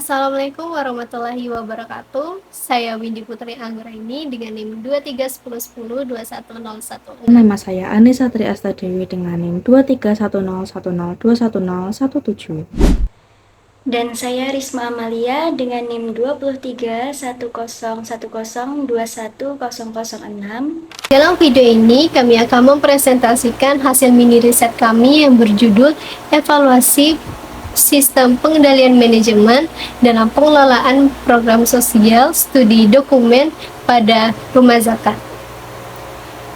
Assalamualaikum warahmatullahi wabarakatuh. Saya Windy Putri Anggraini dengan NIM 2310102101. Nama saya Anissa Triasta Dewi dengan NIM 231010210117. Dan saya Risma Amalia dengan NIM 2310102106. Dalam video ini kami akan mempresentasikan hasil mini riset kami yang berjudul Evaluasi Sistem Pengendalian Manajemen dalam Pengelolaan Program Sosial Studi Dokumen pada Rumah Zakat.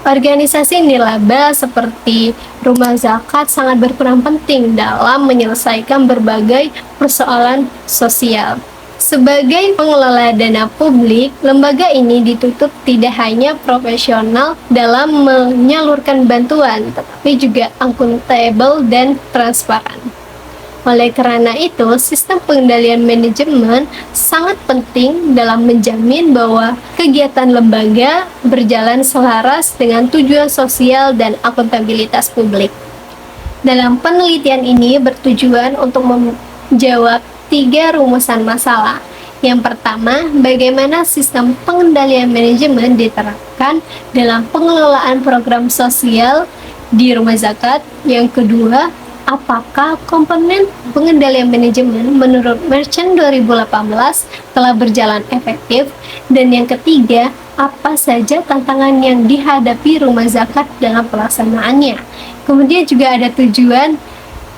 Organisasi nirlaba seperti Rumah Zakat sangat berperan penting dalam menyelesaikan berbagai persoalan sosial. Sebagai pengelola dana publik, lembaga ini dituntut tidak hanya profesional dalam menyalurkan bantuan, tetapi juga akuntabel dan transparan. Oleh karena itu, sistem pengendalian manajemen sangat penting dalam menjamin bahwa kegiatan lembaga berjalan selaras dengan tujuan sosial dan akuntabilitas publik. Dalam penelitian ini bertujuan untuk menjawab 3 rumusan masalah. Yang pertama, bagaimana sistem pengendalian manajemen diterapkan dalam pengelolaan program sosial di rumah zakat. Yang kedua, apakah komponen pengendalian manajemen menurut Merchant 2018 telah berjalan efektif? Dan yang ketiga, apa saja tantangan yang dihadapi rumah zakat dalam pelaksanaannya? Kemudian juga ada tujuan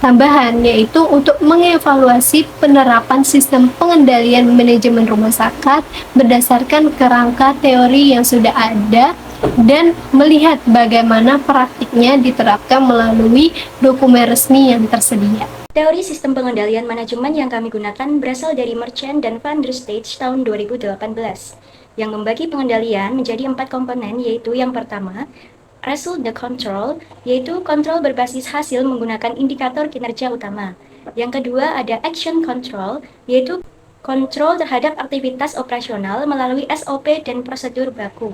tambahan, yaitu untuk mengevaluasi penerapan sistem pengendalian manajemen rumah zakat berdasarkan kerangka teori yang sudah ada dan melihat bagaimana praktiknya diterapkan melalui dokumen resmi yang tersedia. Teori sistem pengendalian manajemen yang kami gunakan berasal dari Merchant dan Van der Stage tahun 2018, yang membagi pengendalian menjadi 4 komponen, yaitu yang pertama, Result the Control, yaitu kontrol berbasis hasil menggunakan indikator kinerja utama. Yang kedua ada Action Control, yaitu kontrol terhadap aktivitas operasional melalui SOP dan prosedur baku.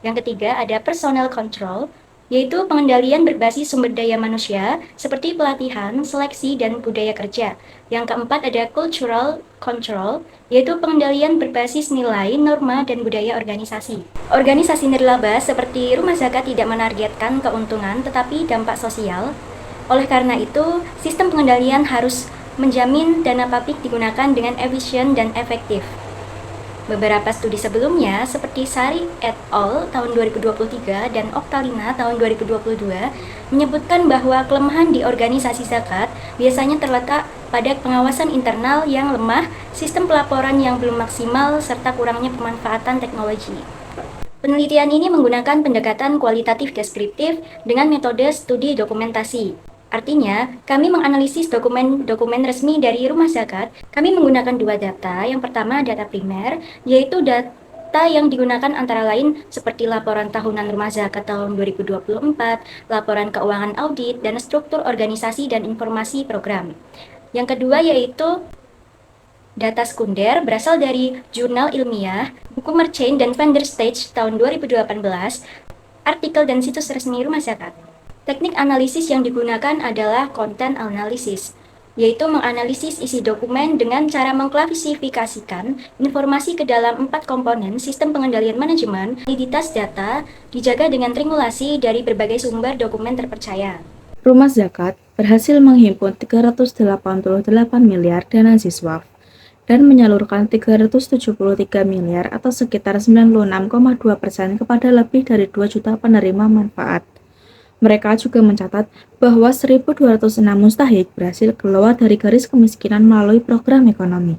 Yang ketiga ada Personnel Control, yaitu pengendalian berbasis sumber daya manusia seperti pelatihan, seleksi, dan budaya kerja. Yang keempat ada Cultural Control, yaitu pengendalian berbasis nilai, norma, dan budaya organisasi. Organisasi nirlaba seperti Rumah Zakat tidak menargetkan keuntungan tetapi dampak sosial. Oleh karena itu, sistem pengendalian harus menjamin dana publik digunakan dengan efisien dan efektif. Beberapa studi sebelumnya seperti Sari et al. Tahun 2023 dan Oktalina tahun 2022 menyebutkan bahwa kelemahan di organisasi zakat biasanya terletak pada pengawasan internal yang lemah, sistem pelaporan yang belum maksimal, serta kurangnya pemanfaatan teknologi. Penelitian ini menggunakan pendekatan kualitatif deskriptif dengan metode studi dokumentasi. Artinya, kami menganalisis dokumen resmi dari Rumah Zakat. Kami menggunakan 2 data. Yang pertama, data primer, yaitu data yang digunakan antara lain seperti laporan tahunan Rumah Zakat tahun 2024, laporan keuangan audit, dan struktur organisasi dan informasi program. Yang kedua yaitu data sekunder berasal dari jurnal ilmiah, buku Merchant dan Van der Stage tahun 2018, artikel dan situs resmi Rumah Zakat. Teknik analisis yang digunakan adalah content analysis, yaitu menganalisis isi dokumen dengan cara mengklasifikasikan informasi ke dalam 4 komponen sistem pengendalian manajemen. Validitas data dijaga dengan triangulasi dari berbagai sumber dokumen terpercaya. Rumah Zakat berhasil menghimpun 388 miliar dana siswa dan menyalurkan 373 miliar atau sekitar 96,2% kepada lebih dari 2 juta penerima manfaat. Mereka juga mencatat bahwa 1.206 mustahik berhasil keluar dari garis kemiskinan melalui program ekonomi.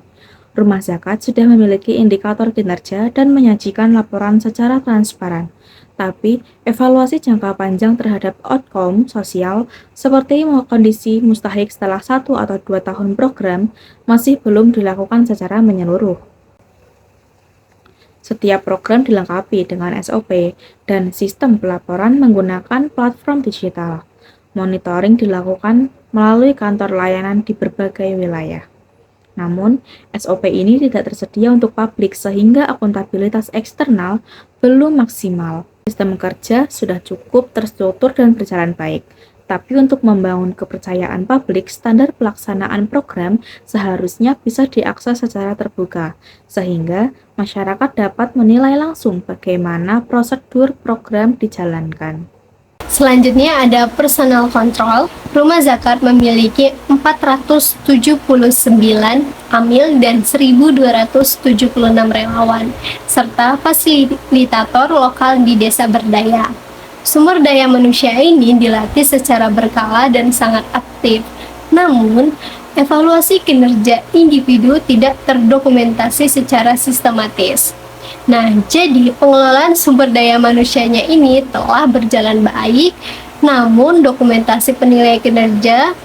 Rumah Zakat sudah memiliki indikator kinerja dan menyajikan laporan secara transparan. Tapi, evaluasi jangka panjang terhadap outcome sosial seperti kondisi mustahik setelah 1 atau 2 tahun program masih belum dilakukan secara menyeluruh. Setiap program dilengkapi dengan SOP dan sistem pelaporan menggunakan platform digital. Monitoring dilakukan melalui kantor layanan di berbagai wilayah. Namun, SOP ini tidak tersedia untuk publik sehingga akuntabilitas eksternal belum maksimal. Sistem kerja sudah cukup terstruktur dan berjalan baik, Tapi untuk membangun kepercayaan publik, standar pelaksanaan program seharusnya bisa diakses secara terbuka, sehingga masyarakat dapat menilai langsung bagaimana prosedur program dijalankan. Selanjutnya ada personal control. Rumah zakat memiliki 479 amil dan 1.276 relawan, serta fasilitator lokal di desa berdaya. Sumber daya manusia ini dilatih secara berkala dan sangat aktif. Namun, evaluasi kinerja individu tidak terdokumentasi secara sistematis. Nah, jadi pengelolaan sumber daya manusianya ini telah berjalan baik, namun dokumentasi penilaian kinerja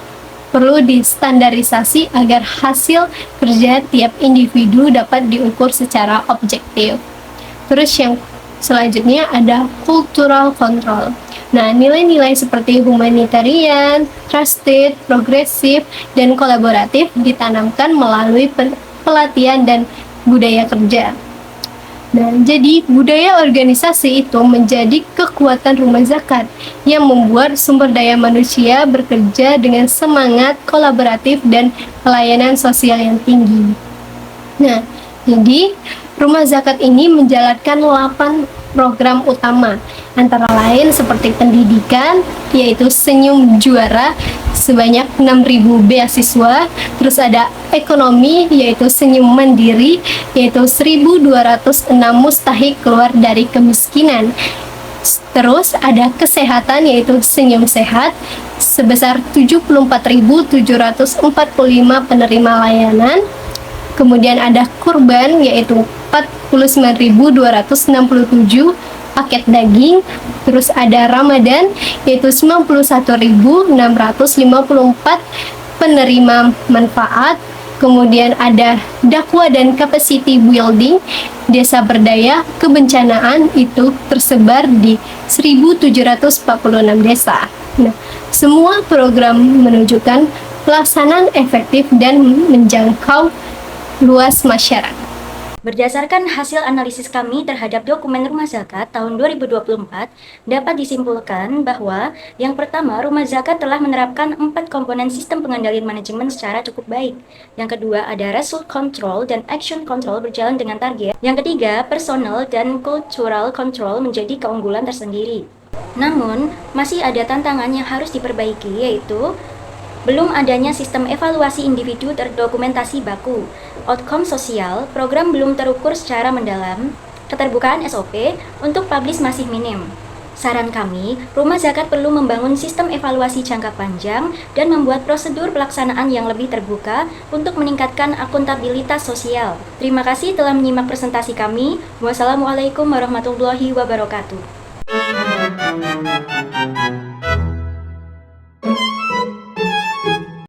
perlu distandarisasi agar hasil kerja tiap individu dapat diukur secara objektif. Terus yang selanjutnya ada cultural control. Nah, nilai-nilai seperti humanitarian, trusted, progresif, dan kolaboratif ditanamkan melalui pelatihan dan budaya kerja. Nah, jadi budaya organisasi itu menjadi kekuatan rumah zakat yang membuat sumber daya manusia bekerja dengan semangat kolaboratif dan pelayanan sosial yang tinggi. Nah, jadi rumah zakat ini menjalankan 8 program utama, antara lain seperti pendidikan, yaitu Senyum Juara sebanyak 6.000 beasiswa, terus ada ekonomi, yaitu Senyum Mandiri, yaitu 1.206 mustahik keluar dari kemiskinan. Terus ada kesehatan, yaitu Senyum Sehat sebesar 74.745 penerima layanan. Kemudian ada kurban, yaitu 49.267 paket daging. Terus ada Ramadan, yaitu 91.654 penerima manfaat. Kemudian ada dakwah dan capacity building, desa berdaya kebencanaan itu tersebar di 1.746 desa. Nah, semua program menunjukkan pelaksanaan efektif dan menjangkau luas masyarakat. Berdasarkan hasil analisis kami terhadap dokumen rumah zakat tahun 2024, dapat disimpulkan bahwa yang pertama, rumah zakat telah menerapkan 4 komponen sistem pengendalian manajemen secara cukup baik. Yang kedua, ada result control dan action control berjalan dengan target. Yang ketiga, personal dan cultural control menjadi keunggulan tersendiri. Namun, masih ada tantangan yang harus diperbaiki, yaitu belum adanya sistem evaluasi individu terdokumentasi baku, outcome sosial, program belum terukur secara mendalam, keterbukaan SOP untuk publish masih minim. Saran kami, rumah zakat perlu membangun sistem evaluasi jangka panjang dan membuat prosedur pelaksanaan yang lebih terbuka untuk meningkatkan akuntabilitas sosial. Terima kasih telah menyimak presentasi kami. Wassalamualaikum warahmatullahi wabarakatuh.